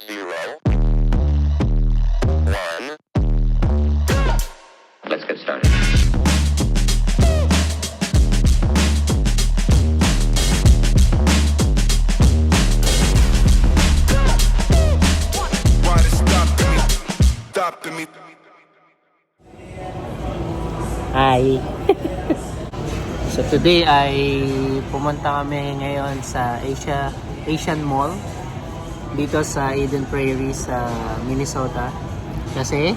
0, 1. Let's get started. Why they stopping me? Stopping me. Hi! So today ay pumunta kami ngayon sa Asian Mall dito sa Eden Prairie sa Minnesota kasi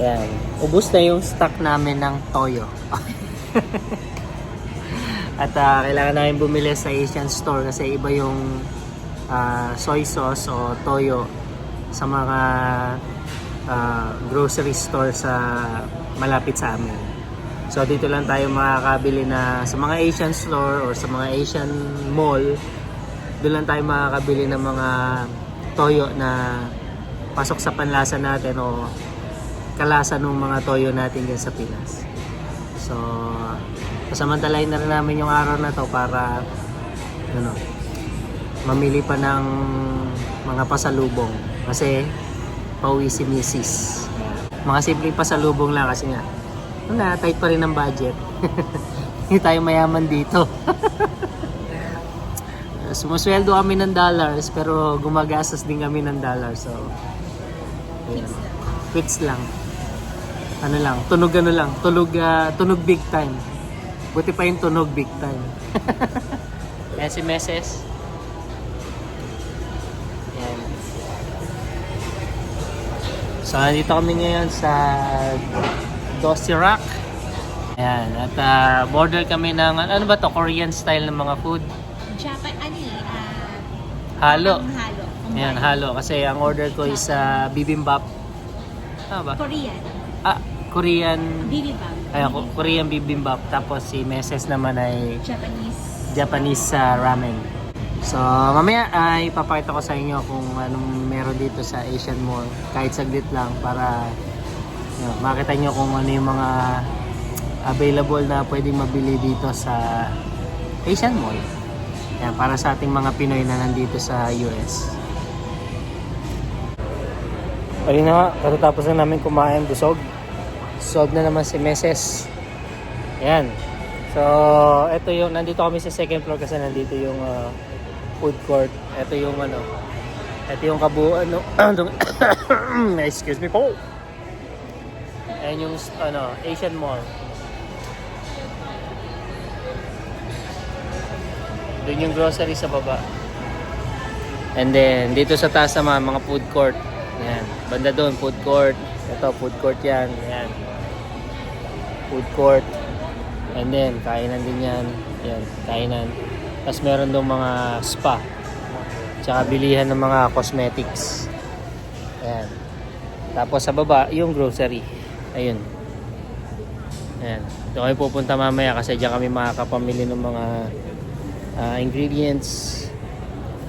ayan, ubos na yung stock namin ng toyo. At kailangan namin bumili sa Asian store kasi iba yung soy sauce o toyo sa mga grocery store sa malapit sa amin. So dito lang tayo makakabili na sa mga Asian store or sa mga Asian mall. Doon lang tayo makakabili ng mga toyo na pasok sa panlasa natin o kalasa ng mga toyo natin dyan sa Pinas. So pasamantalahin na rin namin yung araw na to para mamili pa ng mga pasalubong kasi pauwi si Mrs. Mga simpleng pasalubong lang kasi nga tight pa rin ang budget. Hindi tayo mayaman dito. Sumusweldo kami ng dollars pero gumagastos din kami ng dollars. So quits lang. Tunog big time. Buti pa yung tunog big time. Kaya si Meses. Yan. So dito kami ngayon sa Dosirak. Ayan, at border kami ng ano ba to, Korean style ng mga food. Japan, Halo. halo. Ayan, halo. Kasi ang order ko is bibimbap. Ano ba? Korean. Korean. Bibimbap. Ayan, Korean bibimbap. Tapos si Meses naman ay Japanese ramen. So, mamaya ay papakita ko sa inyo kung anong meron dito sa Asian Mall. Kahit saglit lang para makita nyo kung ano yung mga available na pwedeng mabili dito sa Asian Mall. Yan, para sa ating mga Pinoy na nandito sa US. Ayun na nga, katatapos na namin kumain, busog. Busog na naman si Meses. Yan. So, ito yung, nandito kami sa second floor kasi nandito yung food court. Ito yung ito yung kabuuan excuse me po. Ayan yung Asian Mall. Doon yung grocery sa baba. And then dito sa taas naman mga food court. Ayan. Banda doon food court. Ito food court yan. Ayan. Food court. And then kainan din yan. Ayan, kainan. Tapos meron doon mga spa. Tsaka bilihan ng mga cosmetics. Ayan. Tapos sa baba yung grocery. Ayun. Ayan. Ito kami pupunta mamaya kasi diyan kami makakapamili ng mga ingredients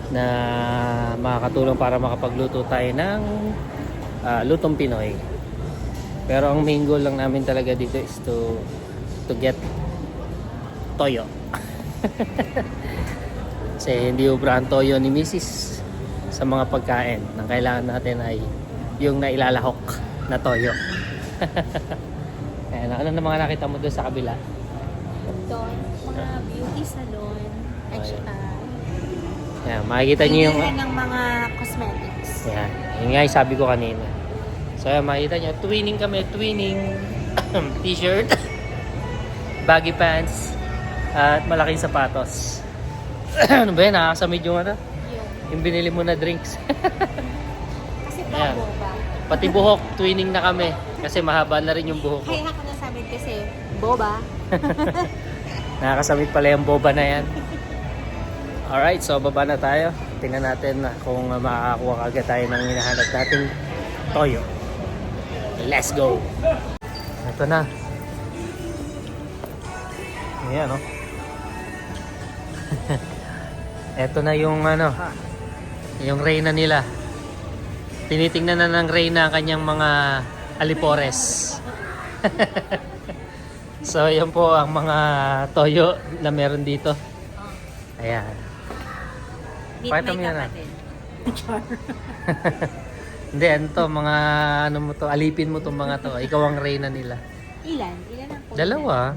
na makakatulong para makapagluto tayo ng lutong Pinoy. Pero ang main goal lang namin talaga dito is to get toyo. Kasi hindi ubra ang toyo ni Mrs. sa mga pagkain. Ang kailangan natin ay yung nailalahok na toyo. Ayan, ano na mga nakita mo doon sa kabila? Doon, mga beauty salon. At saka, Ayan, makikita niyo yung bilihan ng mga cosmetics. Ayan, yun nga yung sabi ko kanina. So ayan, makikita niyo, twinning kami, t-shirt, baggy pants, at malaking sapatos. Ano ba yan, nakakasamid yung Yun. yung binili mo na drinks. Kasi Ayan. bago ba? Pati buhok, twinning na kami. Kasi mahaba na rin yung buhok ko. Kaya ako nasabi kasi, boba. Nakakasamit pala yung boba na yan. Alright, so baba na tayo. Tingnan natin kung makakakuha agad tayo ng hinahanap nating toyo. Let's go! Ito na. Ayan, no? Ito na yung yung reyna nila. Tinitingnan na ng reyna ang kanyang mga alipores. So, yan po ang mga toyo na meron dito. Ayan. Meet Pakita my mo yan, kapatid. Hindi, ano to, mga ano mo to, alipin mo tong mga to. Ikaw ang reyna nila. Ilan? Ilan ang po? Dalawa.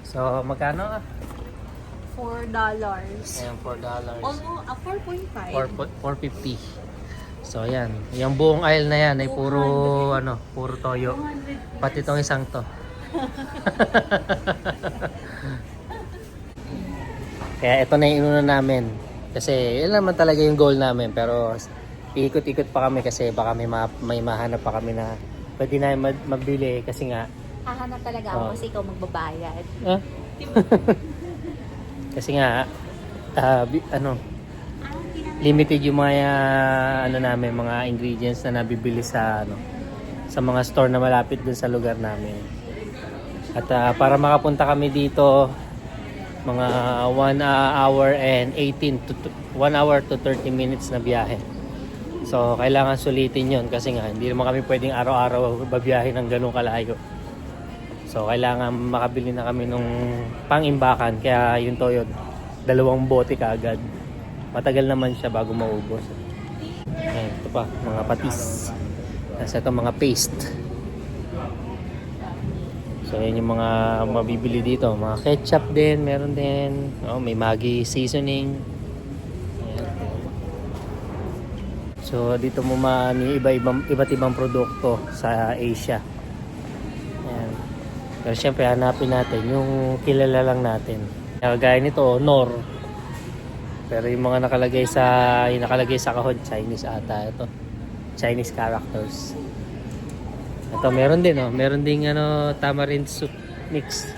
So, magkano? $4. Ayan, $4. Almost, 4.5. 450. So, ayan. Yung buong aisle na yan ay puro, ano, puro toyo. 200. Pati tong isang to. Kaya ito na yung inuna namin. Kasi yun naman talaga yung goal namin. Pero iikot-ikot pa kami kasi baka may mahanap pa kami na pwede na mabili. Kasi nga, Hahanap talaga ako Oh. kasi ikaw magbabayad. ah? Kasi nga, ano, limited yung mga ano namin, mga ingredients na nabibili sa ano, sa mga store na malapit dun sa lugar namin. At para makapunta kami dito, mga 1 hour and 1 hour to 30 minutes na biyahe. So, kailangan sulitin yon kasi nga, hindi naman kami pwedeng araw-araw babiyahe ng ganung kalayo. So, kailangan makabili na kami nung pang-imbakan. Kaya yung toyo, 2 bote kaagad. Matagal naman siya bago maubos. Ayan, ito pa, mga patis. Nasa ito mga paste. So, yan yung mga mabibili dito. Mga ketchup din, meron din. Oh, may Maggi seasoning. Ayan. So, dito mo iba't ibang produkto sa Asia. Ayan. Pero syempre, hanapin natin yung kilala lang natin. Kagaya nito, Nor. Pero yung mga nakalagay sa kahon, Chinese ata ito. Chinese characters. Ito, meron din, oh. Meron ding tamarind soup mix.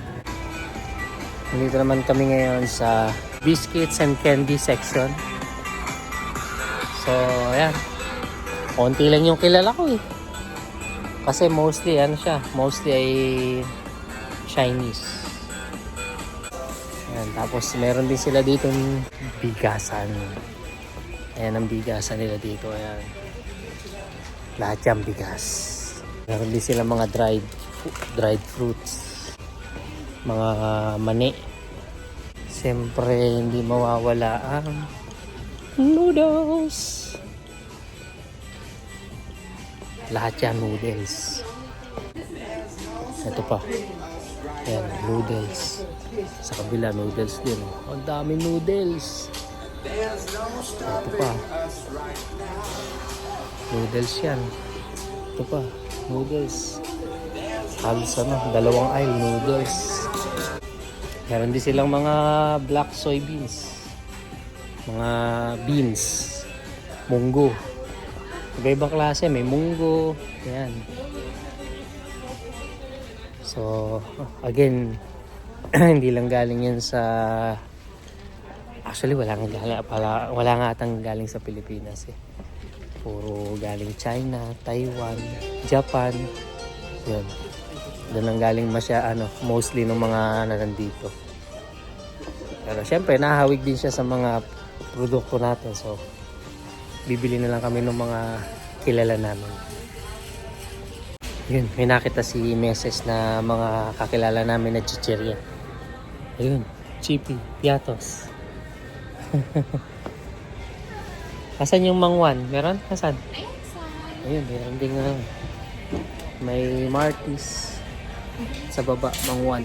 Dito naman kami ngayon sa biscuits and candy section. So, ayan. Konti lang yung kilala ko eh. Kasi mostly ay Chinese. Ayan, tapos meron din sila dito ng bigasan. Ayan ang bigasan nila dito. Ayan. Lahat yung bigas. Meron din sila mga dried fruits. Mga mani. Siyempre, hindi mawawala ang noodles. Lahat yan noodles. Ito pa. Ayan, noodles. Sa kabila, noodles din. Ang dami noodles. Ito pa. Noodles yan. Ito pa. Noodles. Halos 2 aisle noodles. Meron din silang mga black soybeans. Mga beans. Munggo. Iba-ibang klase. May munggo. Ayan. So, again, hindi lang galing yan sa... Actually, wala nga atang galing sa Pilipinas eh. Puro galing China, Taiwan, Japan. Yun. Doon lang galing mostly ng mga nandito. Pero syempre, nahawig din siya sa mga produkto natin. So, bibili na lang kami ng mga kilala namin. Yun, may nakita si Meses na mga kakilala namin na chichirya. Ayun, Chippy, Piatos. Asan yung mangwan? Meron? Asan? Ayun, meron din may Martis sa baba, mangwan.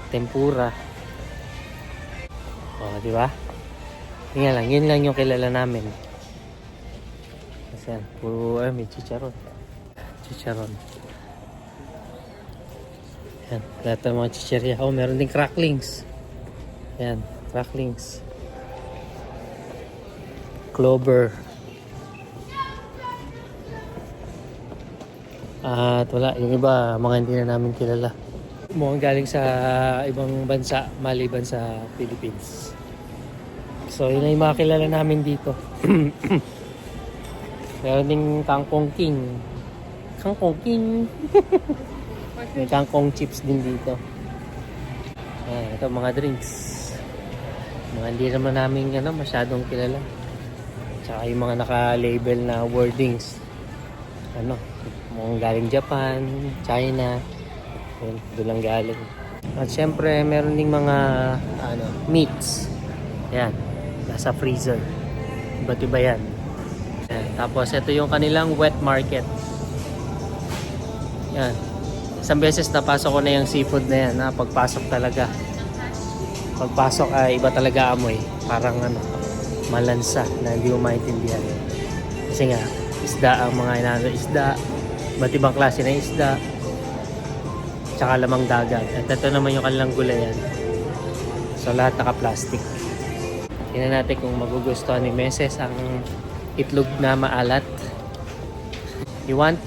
Tempura. Oh, di ba? Yun lang yung kilala namin. Kasi yan, puro may chicharon. Yan, lahat ng mga chichirya. Oh, meron din cracklings. Yan, cracklings. Clover. At wala, yung iba, mga hindi na namin kilala. Mukhang galing sa ibang bansa, maliban sa Philippines. So, yun na yung mga kilala namin dito. Meron ding kangkong king. May kangkong chips din dito. Ito mga drinks. Mga hindi naman namin masyadong kilala. Tsaka yung mga naka-label na wordings. Mga galing Japan, China. Doon lang galing. At syempre, meron ding mga meats. Ayan, nasa freezer. Iba't iba yan. Ayan. Tapos ito yung kanilang wet market. Yan. Isang beses napasok ko na yung seafood na yan. Pagpasok talaga. Pagpasok ay iba talaga amoy. Parang malansa na hindi mo maintindihan. Kasi nga, isda ang mga inaano. Isda, iba't ibang klase na isda. Tsaka lamang dagat. At ito naman yung kanilang gulayan. So lahat naka-plastic. Tingnan natin kung magugustuhan ni Meses ang itlog na maalat. You want?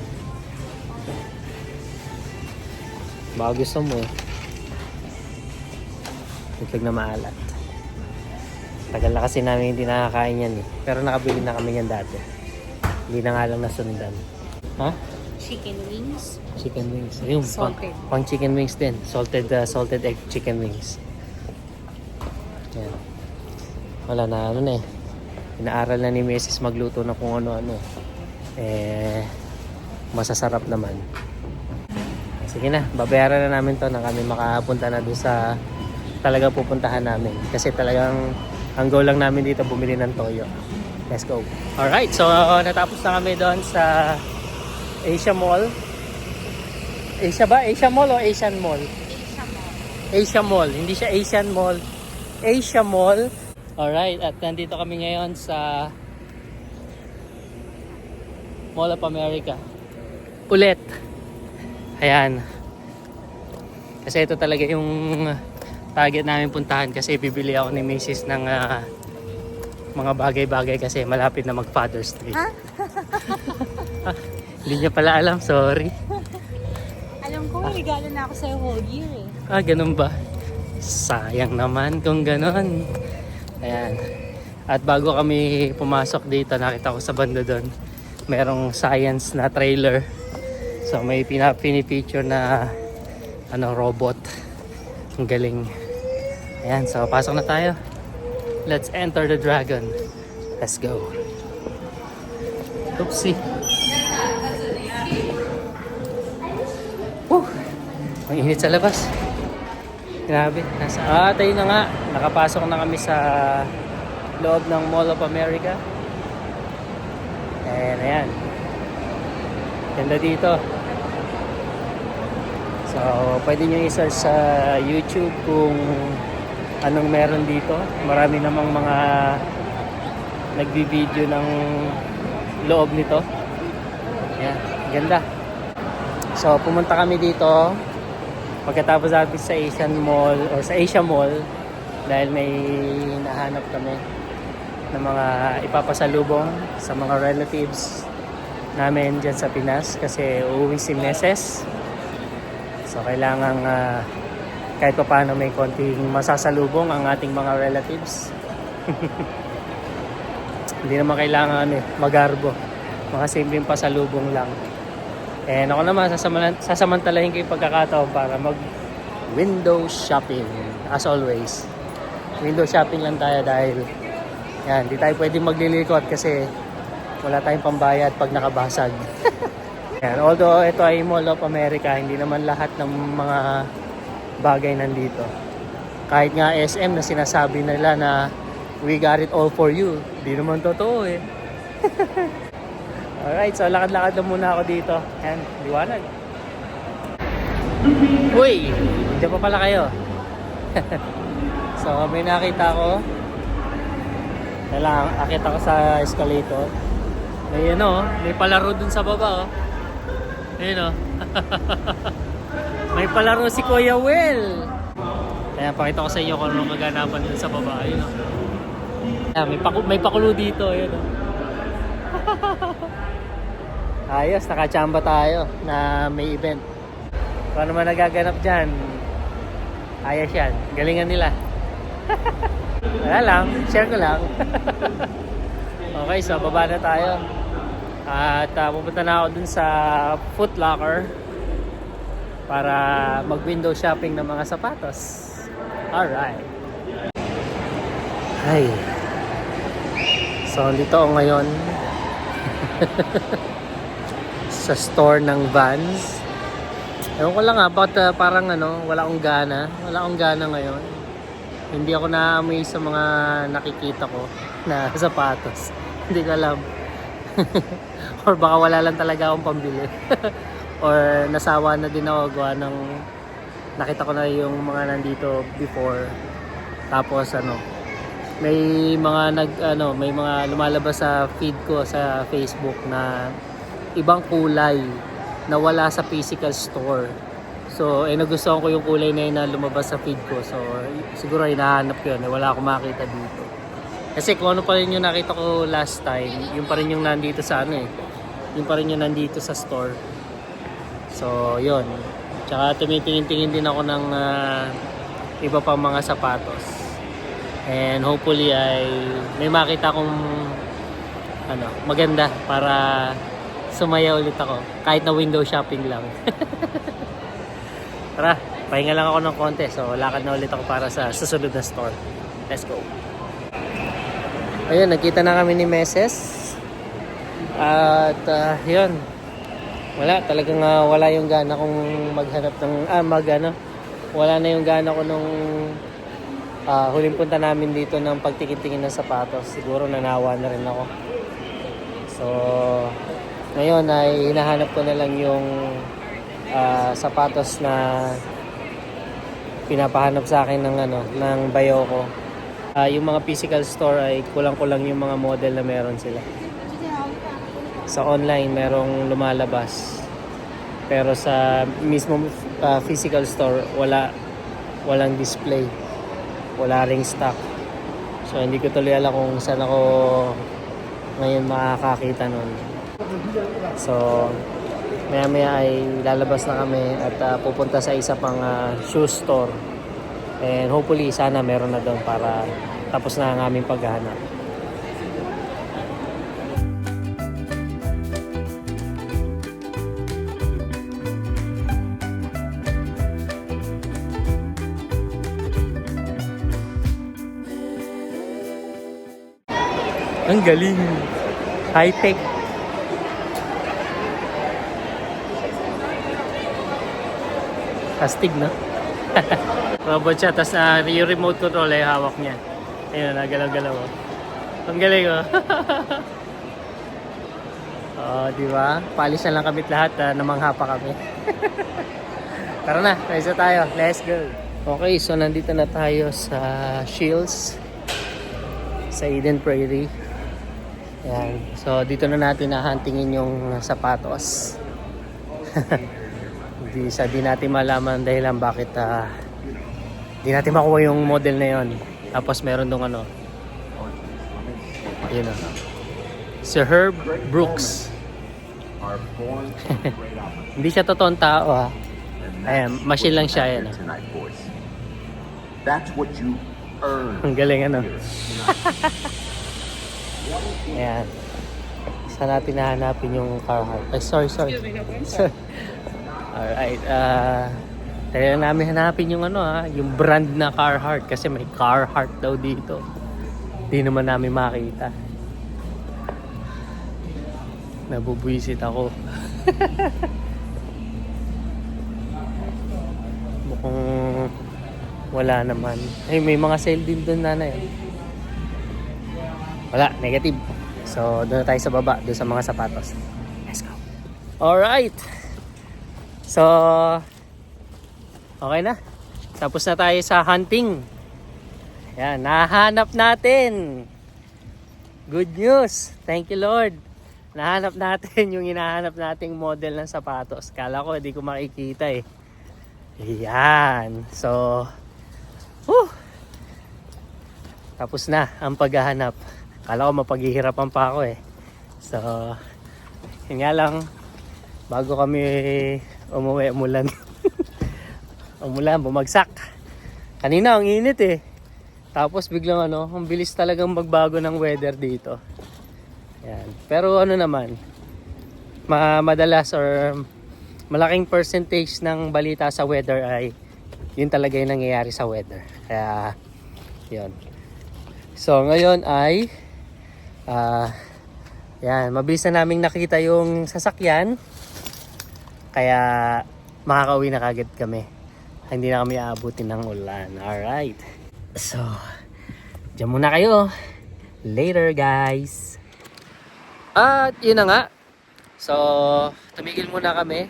Baka gusto mo eh. Itlog na maalat. Tagal na kasi namin hindi nakakain yan eh. Pero nakabili na kami yan dati. Hindi na nga lang nasundan. Ha? Chicken wings. Chicken wings. Ayun, Salted. Pang chicken wings din. Salted egg chicken wings. Yan. Wala na ano na eh. Inaaral na ni Mrs. magluto na kung ano-ano. Masasarap naman. Sige na, babayaran na namin to na kami makapunta na doon sa talagang pupuntahan namin. Kasi talagang ang goal lang namin dito bumili ng toyo. Let's go. Alright, so natapos na kami doon sa Asia Mall. Asia ba? Asia Mall o Asian Mall? Asia Mall. Asia Mall. Hindi siya Asian Mall. Asia Mall. Alright, at nandito kami ngayon sa Mall of America. Ulit. Ayan. Kasi ito talaga yung target namin puntahan kasi bibili ako ni Mrs. ng mga bagay-bagay kasi malapit na mag Father's Day. Ha? Hindi niya pala alam, sorry. Alam ko, may regalo na ako sa'yo whole year eh. Ganun ba? Sayang naman kung ganun. Ayan. At bago kami pumasok dito, nakita ko sa banda doon, merong science na trailer. So may pinipicture na robot. Ang galing. Ayan, so pasok na tayo. Let's enter the dragon. Let's go. Oopsie. Ang init sa labas. Grabe. Tayo na nga. Nakapasok na kami sa loob ng Mall of America. And ayan. Ganda dito. So, pwede nyo i-search sa YouTube kung anong meron dito. Marami namang mga nagbi-video ng loob nito. Ayan. Ganda. So, pumunta kami dito pagkatapos natin sa Asian Mall or sa Asia Mall dahil may nahanap kami ng mga ipapasalubong sa mga relatives namin dyan sa Pinas kasi uuwi si Meses. So kailangan kahit pa paano may konting masasalubong ang ating mga relatives. Hindi naman kailangan magarbo. Mga simpleng pasalubong lang. And ako naman sasamantalahin ko yung pagkakataon para mag window shopping as always. Window shopping lang tayo dahil yan, di tayo pwedeng maglilikot kasi wala tayong pambayad pag nakabasag. Yan, although ito ay Mall of America, hindi naman lahat ng mga bagay nandito. Kahit nga SM na sinasabi nila na we got it all for you, di naman totoo eh. Alright, so lakad-lakad na muna ako dito. Yan, liwanag. Uy, dyan pa pala kayo. So may nakita ko. Akit ako sa escalator. May may palaro dun sa baba Ayun May palaro si Kuya Will. Kaya pakita ko sa inyo kung anong kaganapan dun sa baba. Ayun may pakulo dito. Ayun Ayos, nakachamba tayo na may event. Kung ano man nagaganap dyan, ayos yan. Galingan nila. Wala lang, share ko lang. Okay, so baba na tayo. At pupunta na ako dun sa Foot Locker para mag-window shopping ng mga sapatos. Alright. Hi. So, dito ako ngayon sa store ng Vans. Ewan ko lang bakit parang wala akong gana. Wala akong gana ngayon. Hindi ako naamoy sa mga nakikita ko na sapatos. Hindi ko alam. Or baka wala lang talaga akong pambili. Or nasawa na din ako gawa ng nakita ko na yung mga nandito before. Tapos may mga lumalabas sa feed ko sa Facebook na ibang kulay na wala sa physical store. So, nagustuhan ko yung kulay na yun na lumabas sa feed ko. So, siguro hinahanap ko yun. Wala akong makita dito. Kasi kung ano pa rin yung nakita ko last time, yung pa rin yung nandito sa yung pa rin yung nandito sa store. So, yun. Tsaka tumitingin-tingin din ako ng iba pang mga sapatos. And hopefully ay may makita akong maganda para sumaya ulit ako. Kahit na window shopping lang. Tara, pahinga lang ako ng konti. So, lakad na ulit ako para sa susunod na store. Let's go. Ayun, nagkita na kami ni Meses. At yun. Wala, talagang wala yung gana kong maghanap ng wala na yung gana ko nung huling punta namin dito ng pagtikin-tingin ng sapatos. Siguro nanawa na rin ako. So, ngayon ay hinahanap ko na lang yung sapatos na pinapahanap sa akin ng bayo ko. Yung mga physical store ay kulang-kulang yung mga model na meron sila. Sa online merong lumalabas. Pero sa mismo physical store walang display. Wala ring stock. So hindi ko tuloy alam kung saan ako ngayon makakakita nun. So maya ay lalabas na kami at pupunta sa isa pang shoe store. And hopefully sana meron na doon para tapos na ang aming paghahanap. Ang galing. High-tech. Astig, no? Robot siya. Tapos yung remote control ay hawak niya. Ayun, nagalaw-galaw. Ang galing, oh. Oh, di ba? Palis na lang kabit lahat. Namangha pa kami. Tara na, isa tayo. Let's go. Okay, so nandito na tayo sa Shields. Sa Eden Prairie. Yan. So, dito na natin nahuntingin yung sapatos. Di natin malaman dahilan bakit di natin makuha yung model na yon. Tapos meron dong yun o. Sir Herb Brooks. Hindi siya totoong tao Ayan, machine lang siya yan. That's what you earn. Ang galing Ayan. Saan natin nahanapin yung Carhartt? Ay, sorry. Alright. Talaga namin hanapin yung yung brand na Carhartt. Kasi may Carhartt daw dito. Di naman namin makita. Nabubwisit ako. Mukhang wala naman. Ay, may mga sale din doon, nanay. Wala, negative. So, doon tayo sa baba, doon sa mga sapatos. Let's go. Alright. So, okay na. Tapos na tayo sa hunting. Yan, nahanap natin. Good news. Thank you, Lord. Nahanap natin yung hinahanap nating model ng sapatos. Kala ko, hindi ko makikita Yan. So, tapos na ang paghahanap. Kala ko mapaghihirapan pa ako So, yun nga lang, bago kami umuwi, umulan. Umulan, bumagsak. Kanina, ang init Tapos biglang ang bilis talagang magbago ng weather dito. Yan. Pero naman, madalas or malaking percentage ng balita sa weather ay yun talaga yung nangyayari sa weather. Kaya, yun. So, ngayon ay yan, mabilis na naming nakita yung sasakyan. Kaya makakauwi na kagad kami. Hindi na kami aabutin ng ulan. Alright. So, dyan muna kayo. Later guys. At yun na nga. So, tumigil muna kami.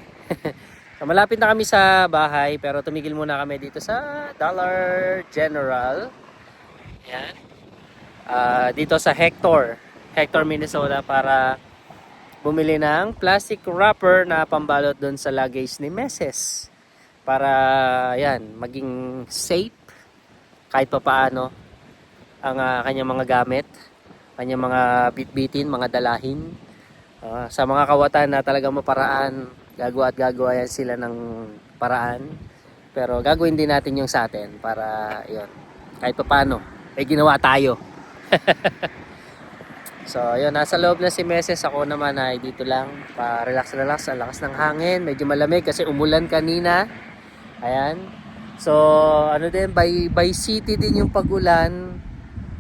So, malapit na kami sa bahay pero tumigil muna kami dito sa Dollar General. Yan. Dito sa Hector, Minnesota para bumili ng plastic wrapper na pambalot doon sa luggage ni Mrs. Para yan, maging safe kahit papaano ang kanyang mga gamit, kanyang mga bitbitin, mga dalahin. Sa mga kawatan na talagang maparaan, gagawa yan sila ng paraan. Pero gagawin din natin yung sa atin para yon kahit papaano may ginawa tayo. So yun, nasa loob na si Mrs. Ako naman ay dito lang pa relax. Ang lakas ng hangin, medyo malamig kasi umulan kanina. Ayan. So ano din, by city din yung pag-ulan.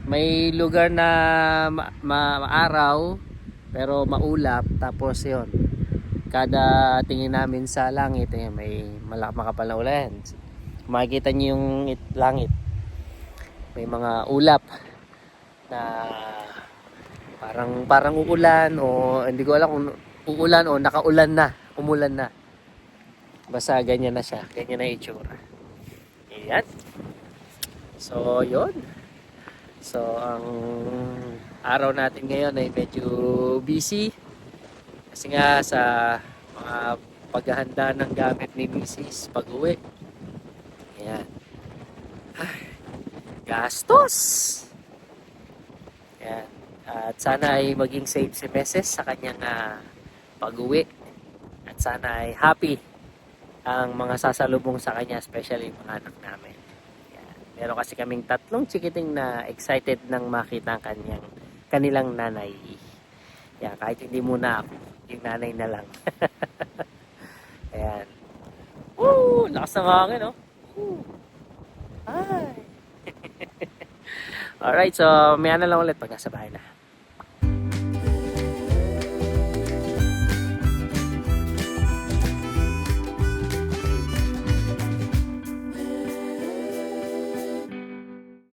May lugar na maaraw pero maulap. Tapos yun, kada tingin namin sa langit may makapal na ulan. Makikita niyo yung langit, may mga ulap na parang uulan o hindi ko alam kung uulan o nakaulan na, umulan na. Basta ganyan na siya, ganyan na itsura. Ayan. So yun. So ang araw natin ngayon ay medyo busy kasi nga sa mga paghahanda ng gamit ni Mrs. pag-uwi. Ayan. Gastos! Ayan. At sana ay maging safe si Mrs. sa kanyang pag-uwi. At sana ay happy ang mga sasalubong sa kanya, especially yung mga anak namin. Ayan. Meron kasi kaming 3 chikiting na excited nang makita ang kanilang nanay. Ayan, kahit hindi muna ako, yung nanay na lang. Ayan. Woo! Lakas ng hangin, no? Woo! Hi! Alright, so maya na lang ulit pag nasa bahay na.